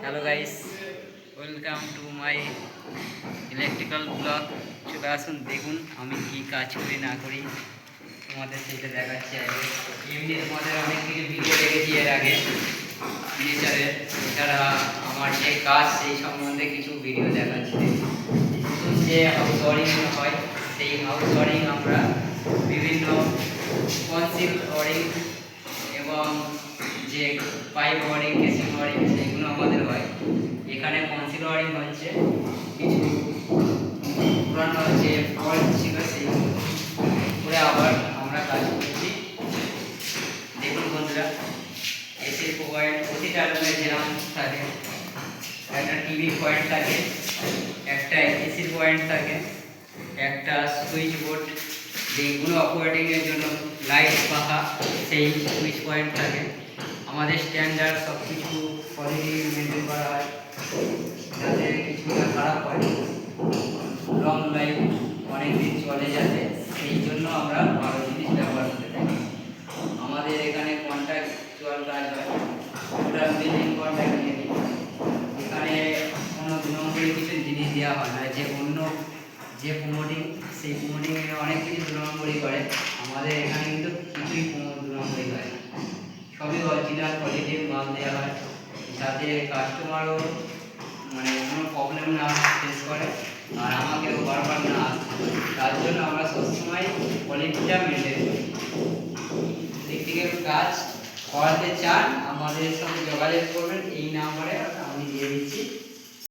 Hello guys, welcome to my electrical blog. চলে আসুন, দেখুন আমি কি কাজ করি না করি, তোমাদের সেটা দেখাচ্ছি। আগে এমনি তোমাদের অনেক কিছু ভিডিও দেখেছি এর আগে নেচারের, এছাড়া আমার যে কাজ সেই সম্বন্ধে কিছু ভিডিও দেখাচ্ছি। নতুন যে হাউস ওয়ারিং হয় সেই হাউস ওয়ারিং আমরা বিভিন্ন কনসিল ওয়ারিং এবং যে পাইপ ওয়ারিং, কেসিং ওয়ারিং সেগুলো আমাদের হয়। এখানে কনসিল ওয়ারিং হচ্ছে কিছু পুরানো যে ফল্ট ছিল সেইগুলো করে আবার আমরা কাজ করছি। দেখুন বন্ধুরা, এসির পয়েন্ট প্রতিটা রুমে যেরকম থাকে, একটা টিভি পয়েন্ট থাকে, একটা এসির পয়েন্ট থাকে, একটা সুইচ বোর্ড যেগুলো অপারেটিংয়ের জন্য লাইট পাখা সেই সুইচ পয়েন্ট থাকে। আমাদের স্ট্যান্ডার্ড সব কিছু কোয়ালিটি মেনটেন করা হয় যাতে কিছু না খারাপ হয়, লং লাইফ অনেক দিন চলে যাবে, সেই জন্য আমরা ভালো জিনিস ব্যবহার করে থাকি। আমাদের এখানে কন্ট্রাক্টুয়াল কাজ হয়, ওটা বিল্ডিং কন্ট্রাক্ট নিয়ে নিই। এখানে কোনো 2 নম্বরে কিছু জিনিস দেওয়া হয় না, যে অন্য যে প্রমোটিং সেই প্রমোটিংয়ে অনেক কিছু 2 নম্বরই করে, আমাদের এখানে কিন্তু কিছুই 2 নম্বরই হয় না, সবই অরিজিনাল কোয়ালিটির মাল দেওয়া হয় যাতে কাস্টমারও মানে কোনো প্রবলেম না ফেস করে আর আমাকেও বারবার না আসতে হয়। তার জন্য আমরা সবসময় কোয়ালিটিটা মেনটেন করি। ইলেকট্রিক্যাল কাজ করাতে চান আমাদের সঙ্গে যোগাযোগ করবেন, এই নাম্বারে আমি দিয়ে দিচ্ছি।